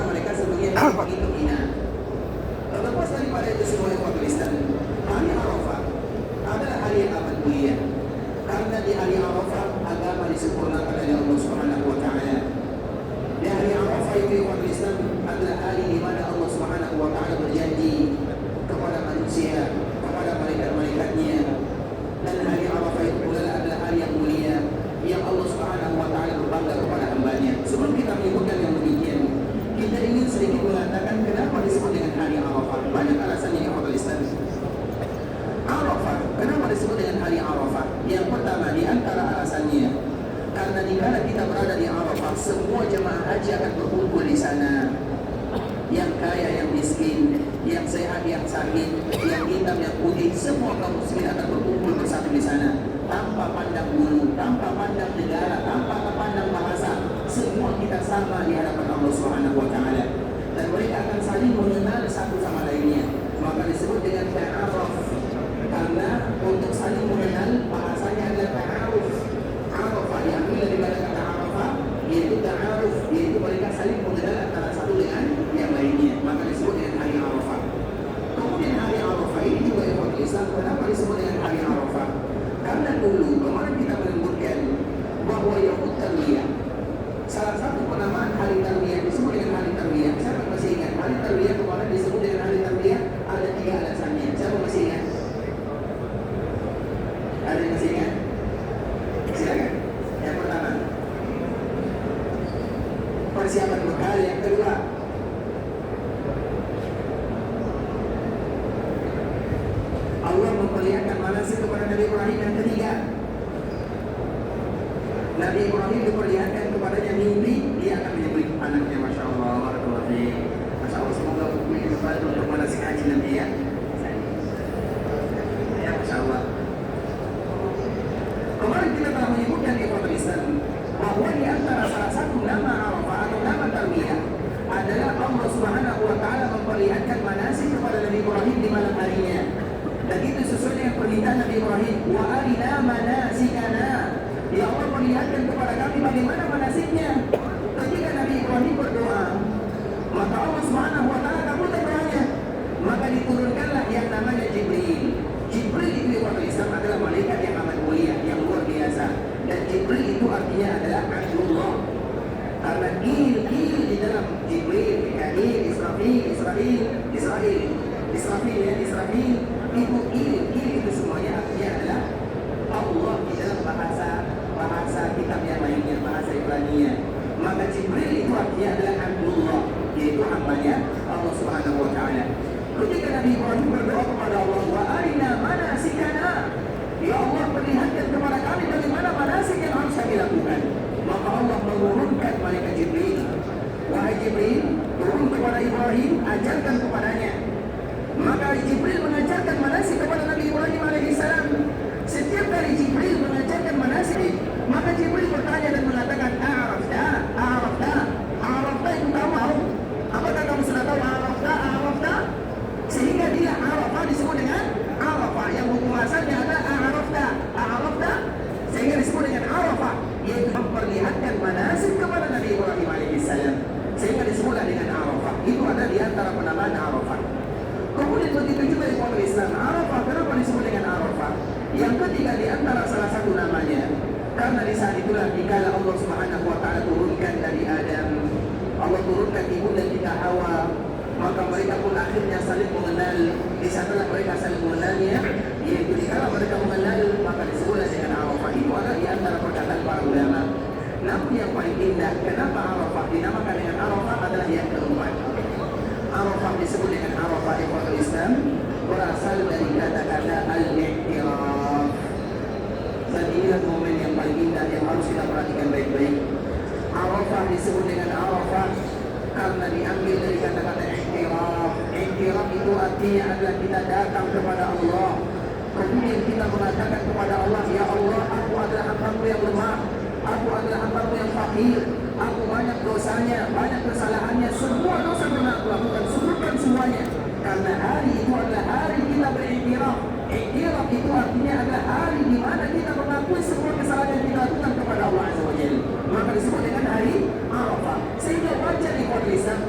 karena mereka sebagian begitu hina. Terlepas daripada itu semua yang Kristen, hari Arafah adalah hari yang amat mulia. Karena di hari Arafah agama disempurnakan oleh Allah Subhanahu wa taala. Di hari Arafah itu Kristen adalah hari di mana Allah Subhanahu wa taala berjanji kepada manusia, kepada malaikat-malaikatnya. Dan hari Arafah itu pula adalah hari yang mulia yang Allah Subhanahu wa taala berbangga kepada hamba-Nya. Sebelum kita menyebutkan yang demikian, kita ingin sedikit mengatakan kenapa disebut dengan hari Arafah. Banyak alasannya yang Kristen. Arafah, kenapa disebut dengan hari Arafah? Yang pertama di antara alasannya, karena dikala kita berada di Arafah, semua jemaah haji akan berkumpul di sana. Yang kaya, yang miskin, yang sehat, yang sakit, yang hitam, yang putih, semua kaum muslimin akan berkumpul bersatu di sana. Tanpa pandang bulu, tanpa pandang negara, tanpa pandang bahasa, semua kita sama di hadapan Allah Subhanahu wa taala. Dan mereka akan saling mengenal satu sama lainnya. Maka disebut dengan ta'aruf. Karena untuk saling mengenal bahasanya adalah ta'aruf. Arafah diambil daripada kata Arafah, yaitu ta'aruf, yaitu mereka saling mengenal antara satu dengan yang lainnya. Maka disebut dengan hari Arafah. Kemudian hari Arafah ini juga yang Islam. Kenapa disebut dengan hari Arafah? Karena dulu kemarin kita menyebutkan bahwa Yahud Tarwiyah, salah satu penamaan hari Tarwiyah disebut dengan hari Tarwiyah. Siapa masih ingat? Hari Tarwiyah kemarin disebut dengan hari Tarwiyah ada 3 alasannya. Siapa masih ingat? Ada yang masih ingat? Silakan. Yang pertama, persiapan bekal. Yang kedua, Allah memperlihatkan manasik kepada Nabi Ibrahim. Yang ketiga, Nabi Ibrahim diperlihatkan kepadanya mimpi dia akan menyembelih anaknya. Masya Allah, Masya Allah, semoga bukti kembali untuk manasik haji nanti ya. Ya, Masya Allah. Kemarin kita telah menyebutkan di Islam bahwa di antara salah satu nama Arafah atau nama Tarwiyah adalah Allah Subhanahu wa taala memperlihatkan manasik kepada Nabi Ibrahim di malam harinya. Dan itu sesuai dengan permintaan Nabi Ibrahim, wa arina manasikana. Ya Allah, perlihatkan kepada kami bagaimana manasiknya. Ketika Nabi Ibrahim berdoa, maka Allah Subhanahu wa taala kabulkan doanya. Maka diturunkanlah yang namanya Jibril. Jibril itu yang Islam adalah malaikat yang amat mulia, yang luar biasa. Dan Jibril itu artinya adalah Abdullah. Karena il di dalam Jibril, Mikail, Israfil itu il itu semuanya artinya adalah Allah di dalam bahasa kitab yang lainnya, bahasa Ibrania. Maka Jibril itu artinya adalah Abdullah, yaitu hambanya Allah Subhanahu wa taala. Ketika Nabi Ibrahim berdoa kepada Allah, wa arina manasikana, ya Allah, perlihatkan kepada kami bagaimana manasik yang harus kami lakukan. Maka Allah menurunkan malaikat Jibril. Wahai Jibril, turun kepada Ibrahim, ajarkan kepadanya. Maka Jibril mengajarkan manasik kepada Nabi Ibrahim alaihissalam. Setiap kali Jibril mengajarkan manasik, maka Jibril bertanya dan mengatakan, Arafta itu tahu. Apakah kamu sudah tahu Arafta? Sehingga dia Arafah disebut dengan Arafah, yang hukum asalnya adalah Arafta, sehingga disebut dengan Arafah, yaitu memperlihatkan manasik kepada Nabi Ibrahim alaihissalam, sehingga disebutlah dengan Arafah. Itu ada di antara penamaan Arafah. Kemudian begitu juga di Quran Islam, Arafah, kenapa disebut dengan Arafah? Yang ketiga di antara salah satu namanya, karena di saat itulah dikala Allah Subhanahu wa taala turunkan dari Adam, Allah turunkan ibunda kita Hawa, maka mereka pun akhirnya saling mengenal. Di saatlah mereka saling mengenalnya, yaitu dikala mereka mengenal, maka disebutlah dengan Arafah. Itu adalah di antara perkataan para ulama. Namun yang paling indah, kenapa Arafah dinamakan dengan Arafah adalah yang keempat. Arafah disebut dengan Arafah ikhwatul Islam berasal dari kata-kata al-i'tiraf. Dan inilah momen yang paling indah yang harus kita perhatikan baik-baik. Arafah disebut dengan Arafah karena diambil dari kata-kata i'tiraf. I'tiraf itu artinya adalah kita datang kepada Allah, kemudian kita mengatakan kepada Allah, ya Allah, aku adalah hamba-Mu yang lemah, aku adalah hamba-Mu yang fakir, aku banyak dosanya, banyak kesalahannya, semua dosa pernah aku lakukan, sebutkan semuanya. Karena hari itu adalah hari kita beriktiraf. Iktiraf itu artinya adalah hari di mana kita mengakui semua kesalahan yang kita lakukan kepada Allah Azza wa Jalla. Maka disebut dengan hari Arafah. Sehingga wajar di Islam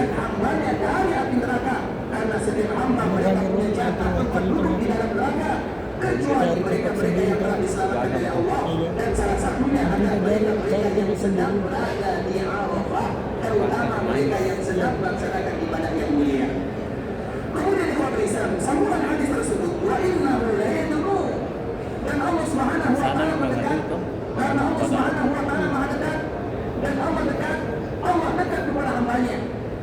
membebaskan hambanya dari api neraka, karena setiap hamba mereka punya jatah tempat duduk di dalam neraka, kecuali mereka-mereka yang telah diselamatkan oleh Allah. Dan salah satunya adalah mereka-mereka yang sedang berada di Arafah, terutama mereka yang sedang melaksanakan ibadah yang mulia. Kemudian ikhwan Islam, sambungan hadis tersebut, wa innahu la yadnu, dan Allah Subhanahu wa taala mendekat, karena Allah Subhanahu wa taala Maha dekat, dan Allah dekat, Allah dekat kepada hambanya.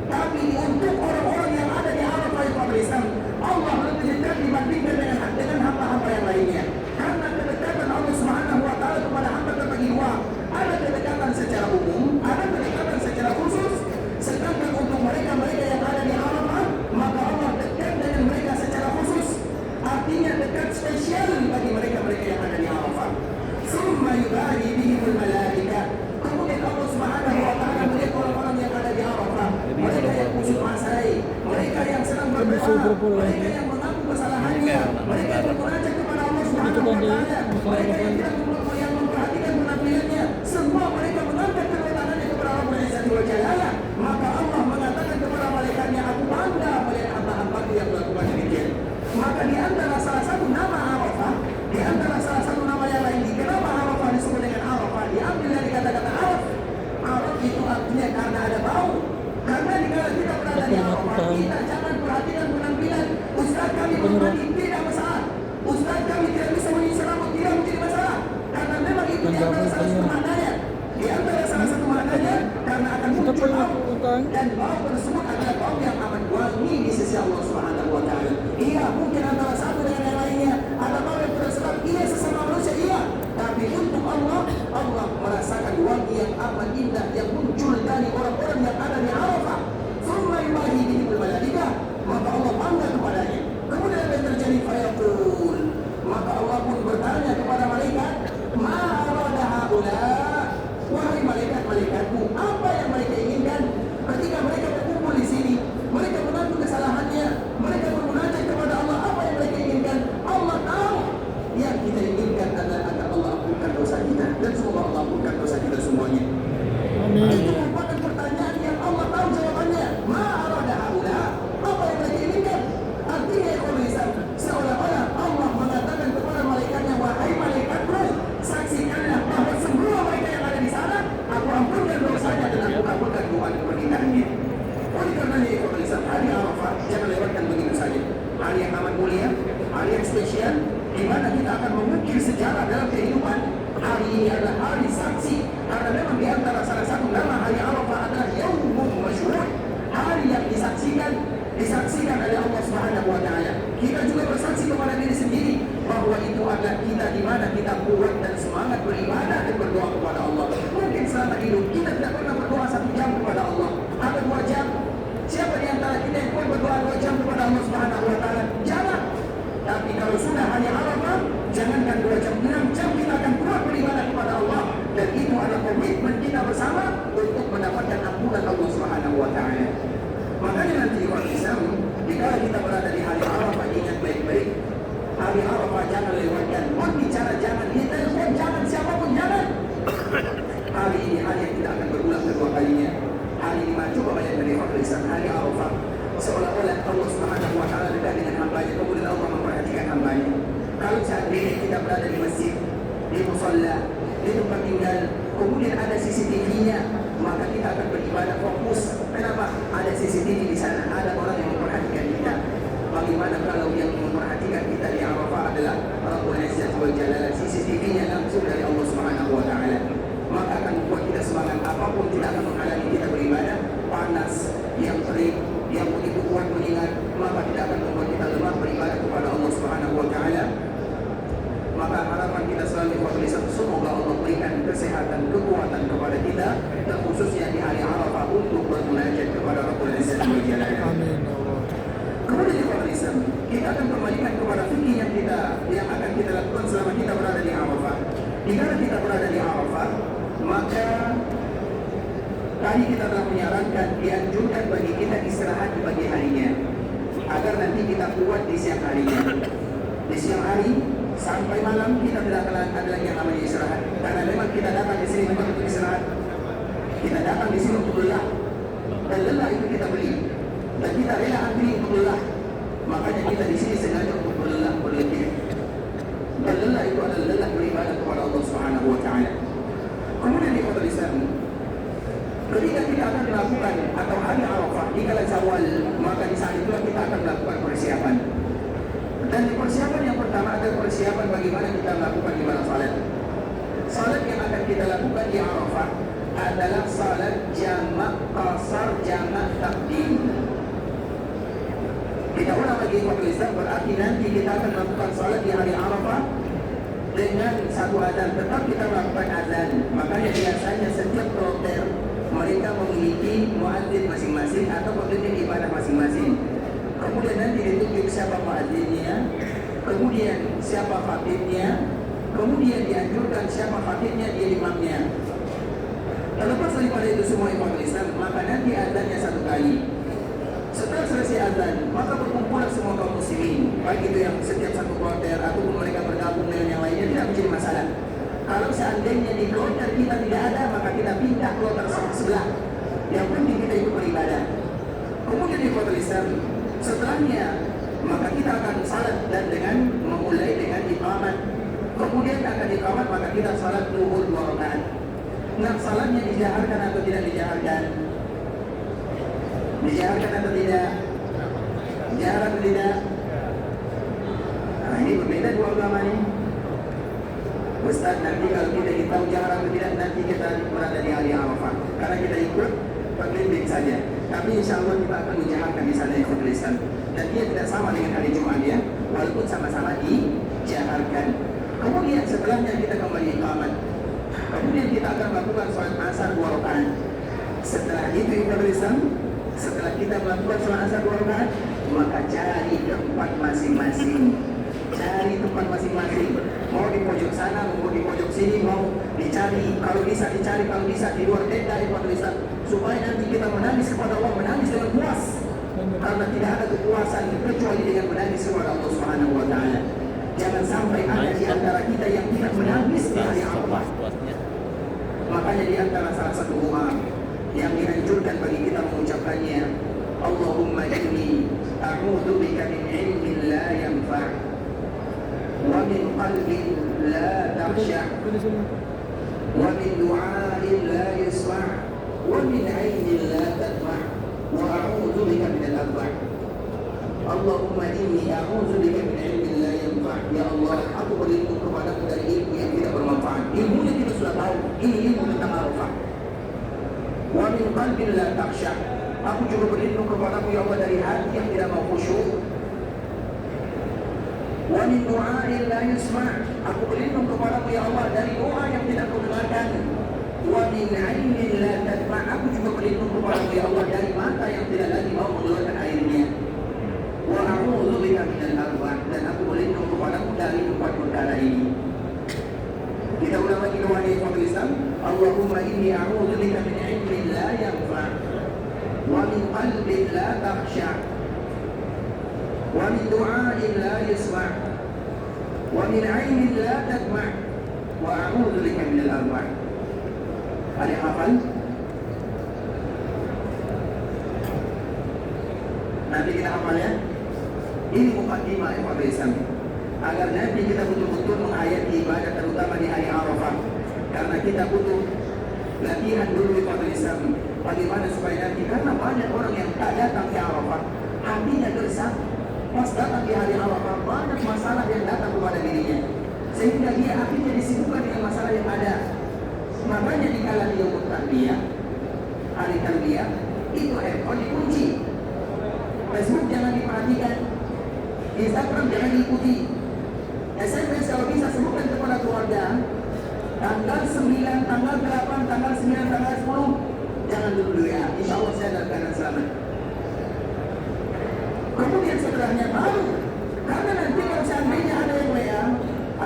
Tapi untuk orang-orang yang ada di Arafah ikhwan Islam, Allah lebih dekat dibandingkan dengan hamba-hamba yang lainnya. Karena kedekatan Allah Subhanahu wa taala kepada hamba terbagi dua. Ada kedekatan secara umum, ada kedekatan secara khusus. Sedangkan untuk mereka-mereka yang ada di Arafah, maka Allah dekat dengan mereka secara khusus. Artinya dekat spesial bagi mereka-mereka yang ada di Arafah. Summa yubahi bihimul malaika. Kemudian Allah Subhanahu wa taala melihat orang-orang yang ada di Arafah, mereka yang khusyuk masai, mereka yang sedang berdoa, mereka yang mengaku kesalahannya, mereka yang bermunajat kepada Allah Subhanahu wa taala, mereka yang memperhatikan penampilannya, semua mereka mengangkat kedua tangannya kepada Allah Subhanahu wa taala. Maka Allah mengatakan kepada malaikatnya, aku bangga melihat hamba-hambaku yang melakukan demikian. Maka di antara salah satu nama Arafah, di antara salah satu nama yang lain, kenapa Arafah disebut dengan Arafah? Diambil dari kata-kata Araf. Araf itu artinya karena ada bau. Karena dikala kita berada di Arafah, kita jangan perhatikan penampilan. Ustaz kami bermandi, tidak masalah. Ustaz kami tidak bisa menyisir rambut, tidak menjadi masalah. Karena memang itu di antara salah satu maknanya. Di antara salah satu maknanya, karena akan muncul bau. Dan bau tersebut adalah bau yang amat wangi di sisi Allah Subhanahu wa taala. Iya, mungkin antara satu dengan yang lainnya ada bau yang tersedap, iya sesama manusia, iya. Tapi untuk Allah, Allah merasakan wangi yang amat indah yang muncul dari orang-orang yang ada di Arafah. Summa yubahi bihimul malaika, maka Allah bangga kepadanya. Kemudian apa yang terjadi? Fayaqul, maka Allah pun bertanya kepada malaikat, ma arada haula, wahai malaikat-malaikatku, apa yang mereka inginkan ketika mereka berkumpul di sini? Mereka mengaku kesalahannya, mereka bermunajat kepada Allah. Apa yang mereka inginkan? Allah tahu. Yang kita inginkan adalah agar Allah ampunkan dosa kita, dan semoga Allah ampunkan dosa kita semuanya. Amin. Itu merupakan pertanyaan yang Allah tahu jawabannya. Ma arada haula, apa yang mereka inginkan? Artinya Islam, seolah-olah Allah mengatakan kepada malaikatnya, wahai malaikatku, saksikanlah bahwa semua mereka yang ada di sana, aku ampunkan dosanya dan aku kabulkan doa pernikahannya. Oleh karena itu Islam, hari Arafah jangan lewatkan begitu saja. Hari yang amat mulia, hari yang spesial, di mana kita akan mengukir sejarah dalam kehidupan. Hari ini adalah hari saksi, karena memang di antara salah satu nama hari Arafah adalah Yaumul Masyhur, hari yang disaksikan oleh Allah Subhanahu wa taala. Kita juga bersaksi kepada diri sendiri bahwa itu adalah kita di mana kita kuat dan semangat beribadah dan berdoa kepada Allah. Mungkin selama hidup kita tidak pernah berdoa 1 jam kepada Allah atau 2 jam. Siapa di antara kita yang pun berdoa 2 jam kepada Allah Subhanahu wa taala? Jangan. Tapi kalau sudah hari Arafah, jangankan 2 jam, 6 jam kita akan kuat beribadah kepada Allah. Dan itu adalah komitmen kita bersama untuk mendapatkan ampunan Allah Subhanahu wa taala. Makanya nanti orang Islam, jika kita berada di hari Arafah, ingat baik-baik, hari Arafah jangan lewatkan. Mau bicara jangan, ditelepon jangan, siapapun jangan. Hari ini hari yang tidak akan berulang kedua kalinya. Hari ini coba banyak dari orang Islam, hari Arafah, seolah-olah Allah Subhanahu wa taala dekat dengan hambanya, kemudian Allah memperhatikan hambanya. Kalau saat ini kita berada di masjid, di musalla, di tempat tinggal, kemudian ada CCTV-nya, maka kita akan beribadah fokus. Kenapa? Ada CCTV di sana, ada orang yang memperhatikan kita. Bagaimana kalau yang memperhatikan kita di Arafah adalah Rabbul Izzat wal Jalal, CCTV-nya langsung dari Allah Subhanahu wa taala. Maka akan membuat kita semangat, apapun tidak akan menghalangi kita beribadah. Panas, yang terik, yang begitu kuat mengingat, maka tidak akan membuat kita lemah beribadah kepada Allah Subhanahu wa taala. Maka harapan kita selalu semoga Allah berikan kesehatan, kekuatan kepada kita, dan khususnya di hari Arafah untuk bermunajat kepada Rabbul Izzat wal Jalal. Amin. Kemudian kita akan kembalikan kepada fikih yang akan kita lakukan selama kita berada di Arafah. Jika kita berada di Arafah, maka tadi kita telah menyarankan, dianjurkan bagi kita istirahat di pagi harinya, agar nanti kita kuat di siang harinya. Di siang hari sampai malam kita tidak akan ada lagi yang namanya istirahat, karena memang kita datang di sini memang untuk istirahat. Kita datang di sini untuk lelah, Dan lelah itu kita beli, dan kita rela antri untuk lelah. Makanya kita di sini sengaja untuk berlelah berlebih. Dan lelah itu adalah lelah beribadah kepada Allah Subhanahu Wa Taala. Kemudian di kota Islam, ketika kita akan melakukan atau hari Arafah di kala Syawal, maka di saat itulah kita akan melakukan persiapan. Dan di persiapan yang pertama adalah persiapan bagaimana kita melakukan ibadah salat. Salat yang akan kita lakukan di Arafah adalah salat jamak qasar, jamak takdim. Kita ulang lagi waktu Islam, berarti nanti kita akan melakukan salat di hari Arafah dengan satu azan. Tetap kita melakukan azan. Makanya biasanya setiap kloter mereka memiliki muadzin masing-masing atau pemimpin ibadah masing-masing. Kemudian nanti ditunjuk siapa muadzinnya, kemudian siapa khatibnya, kemudian dianjurkan siapa khatibnya, dia imamnya. Terlepas daripada itu semua ibadah Islam, maka nanti azannya satu kali. Setelah selesai azan, maka berkumpulan semua kaum muslimin, baik itu yang setiap satu kloter ataupun mereka bergabung dengan yang lainnya, tidak menjadi masalah. Kalau seandainya di kloter kita tidak ada, maka kita pindah kloter sebelah. Yang penting kita ikut beribadah. Kemudian di kloter Islam, setelahnya maka kita akan salat dan dengan memulai dengan iqamat. Kemudian akan iqamat, maka kita salat zuhur 2 rakaat. Nah, salatnya dijaharkan atau tidak dijaharkan? Dijaharkan atau tidak? Jahar atau tidak? Nah, ini berbeda dua ulama ini. Ustaz, nanti kalau kita tahu jahar atau tidak, nanti kita berada di hari Arafah. Karena kita ikut pemimpin saja. Tapi insya Allah kita akan menjaharkan di sana ikut lisan. Dan dia tidak sama dengan hari Jumat ya, walaupun sama-sama dijaharkan. Kemudian setelahnya kita kembali iqamat. Kemudian kita akan melakukan sholat asar 2 rakaat. Setelah itu ikut lisan, setelah kita melakukan sholat asar 2 rakaat, maka cari tempat masing-masing. Cari tempat masing-masing. Mau di pojok sana, mau di pojok sini, mau dicari. Kalau bisa dicari, kalau bisa di luar tenda ikut lisan. Supaya nanti kita menangis kepada Allah, menangis dengan puas. Karena tidak ada kepuasan kecuali dengan menangis kepada Allah Subhanahu Wa Taala. Jangan sampai ada di antara kita yang tidak menangis di hari Arafah. Makanya di antara salah satu doa yang dianjurkan bagi kita mengucapkannya, Allahumma inni a'udzu bika min ilmin la yanfa' wa min qalbin la takhsha' wa min du'ain la yusma' wa min 'ainin la tadma' wa a'udzu bika min al-adha'. Allahumma inni a'udzu bika min ilmin la yanfa'. Ya Allah, aku berlindung kepadamu dari ilmu yang tidak bermanfaat. Ilmunya kita sudah tahu, ini ilmu tentang Arafah. Wa min qalbin la takhsha'. Aku juga berlindung kepadamu ya Allah dari hati yang tidak mau khusyuk. Wa min du'ain la yusma'. Aku berlindung kepadamu ya Allah dari doa yang tidak kau dengarkan. Wa min 'ainin la tadma'. Aku juga berlindung kepadamu ya Allah dari mata yang tidak lagi mau mengeluarkan airnya. Wa a'udzu bika minal arwah. Dan aku berlindung kepadamu dari 4 perkara ini. Kita ulang lagi doa di Islam. Allahumma inni a'udzu bika min ilmin la yanfa' wa min qalbin la takhsha' wa min du'ain la yusma' wa min 'ainin la tadma' wa a'udzu bika minal arwah. Ada hafal? Nanti kita hafal ya. Ini mukaddimah ibadah Islam. Agar nanti kita betul-betul menghayati ibadah terutama di hari Arafah. Karena kita butuh latihan dulu ibadah Islam. Bagaimana supaya nanti, karena banyak orang yang tak datang ke Arafah, hatinya gersang. Pas datang di hari Arafah, banyak masalah yang datang kepada dirinya. Sehingga dia akhirnya disibukkan dengan masalah yang ada. Makanya di kala dia bertarbiyah, hari tarbiyah, itu handphone dikunci. Facebook jangan diperhatikan, Instagram jangan diikuti. SMS kalau bisa sebutkan kepada keluarga, tanggal 9, tanggal 8, tanggal 9, tanggal 10, jangan dulu ya. Insya Allah saya dalam keadaan selamat. Kemudian setelahnya baru, karena nanti kalau seandainya ada yang WA,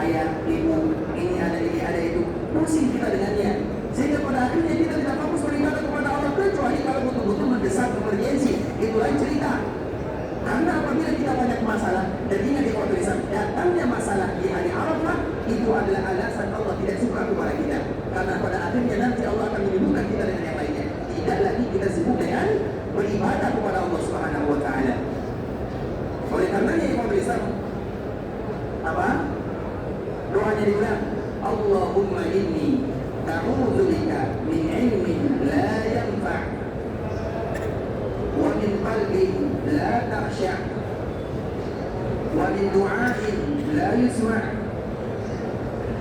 ayah, ibu, ini ada itu, pusing kita dengannya. Sehingga pada akhirnya kita tidak fokus beribadah kepada Allah, kecuali kalau betul-betul mendesak emergensi, itu lain cerita. Karena apabila kita banyak masalah, dan ingat di waktu Islam, datangnya masalah di hari Arafah, itu adalah alasan Allah tidak suka kepada kita. Karena pada akhirnya nanti Allah akan menyibukkan kita dengan yang lainnya. Tidak lagi kita sibuk dengan beribadah kepada Allah Subhanahu wa taala. Oleh karenanya Imam Islam apa? Doanya diulang, Allahumma inni a'udzubika min ilmin la yanfa' wa min qalbin la takhsha' wa min du'ain la yusma'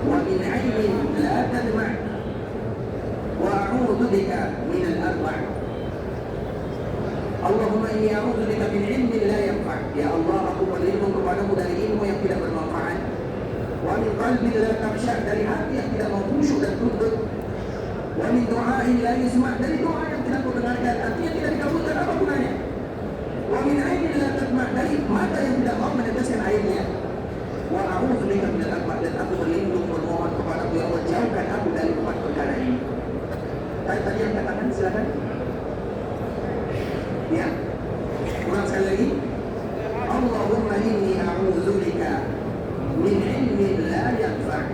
wa min 'ilmin la tadma' wa a'udzu bika min al-arba'. Allahumma inni a'udzu bika min ilmin la yanfa'. Ya Allah, aku berlindung kepadamu dari ilmu yang tidak bermanfaat. Wa min qalbin la takhsha', dari hati yang tidak mau khusyuk dan tunduk. Wa min du'ain la yusma', dari doa yang tidak kau dengarkan, artinya tidak dikabulkan, apa gunanya? Wa min 'ilmin la tadma', dari mata yang tidak mau meneteskan airnya. Wa a'udzu bika min al-arba', dan aku berlindung bermohon kepadamu ya Allah, jauhkan aku dari empat perkara ini. Tadi yang katakan, silakan. Ya, ulang sekali lagi. Allahumma inni a'udzubika min ilmin la yanfa'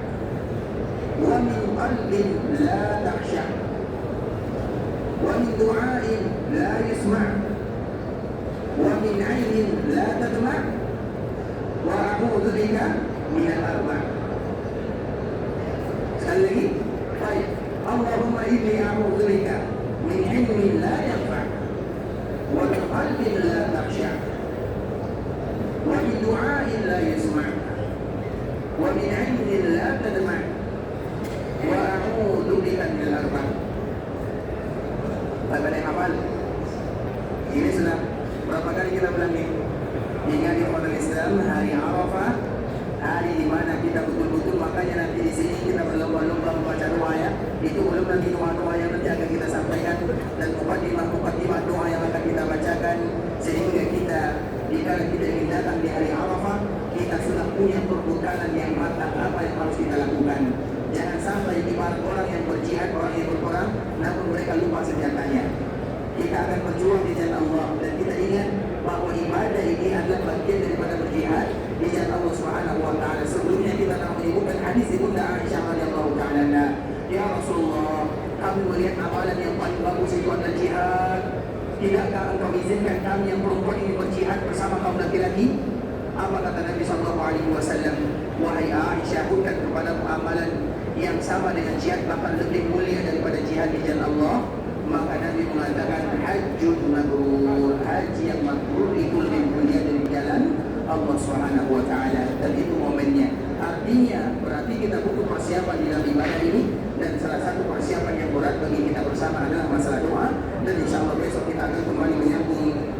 wa min qalbin la takhsha' wa min du'ain la yusma' wa min 'ilmin la tadma' wa a'udzu bika min al-arba'. Sekali lagi. Baik. Allahumma inni a'udzubika min ilmin la yanfa' wa min qalbin la takhsha' wa min du'ain la yusma' wa min 'ilmin la tadma' wa a'udzu bika min al-arba'. Pada yang hafal ini sudah berapa kali kita bilang ini? Ingat di Islam hari Arafah, hari di mana kita betul-betul, makanya nanti di sini kita berlomba-lomba membaca doa ya. Itu belum nanti doa-doa yang nanti akan kita sampaikan dan mukadimah doa yang akan kita bacakan, sehingga kita jika kita ingin datang di hari Arafah, kita sudah punya perbekalan yang matang apa yang harus kita lakukan. Jangan sampai ibarat orang yang berjihad, orang yang berperang, namun mereka lupa senjatanya. Kita akan berjuang di jalan Allah, dan kita ingat bahwa ibadah ini adalah bagian daripada berjihad di jalan Allah Subhanahu wa taala. Sebelumnya kita telah menyebutkan hadis Ibunda Aisyah radhiyallahu taala, ya Rasulullah, kami melihat amalan yang paling bagus itu adalah jihad. Tidakkah engkau izinkan kami yang perempuan ini berjihad bersama kaum laki-laki? Apa kata Nabi sallallahu alaihi wasallam? Wahai Aisyah, bukan kepada amalan yang sama dengan jihad, bahkan lebih mulia daripada jihad di jalan Allah. Maka Nabi mengatakan hajjun mabrur, haji yang mabrur itu lebih mulia dari jalan Allah Subhanahu wa taala, dan itu momennya. Artinya berarti kita butuh persiapan di dalam ibadah ini, dan salah satu persiapan yang berat bagi kita bersama adalah masalah doa. Dan insyaallah besok kita akan kembali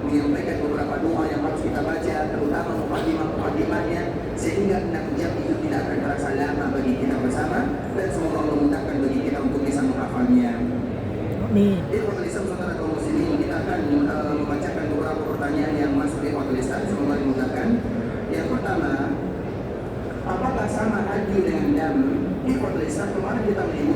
menyampaikan beberapa doa yang harus kita baca, terutama mukadimahnya, sehingga 6 jam itu tidak akan terasa lama bagi kita bersama, dan semoga Allah memudahkan bagi kita untuk bisa menghafalnya. Di Ikhwatul Islam, saudara kaum muslimin, kita akan membacakan beberapa pertanyaan yang masuk di Ikhwatul Islam, semoga dimudahkan. Yang pertama, apakah sama haji dengan dam? Di Ikhwatul Islam kemarin kita menyebut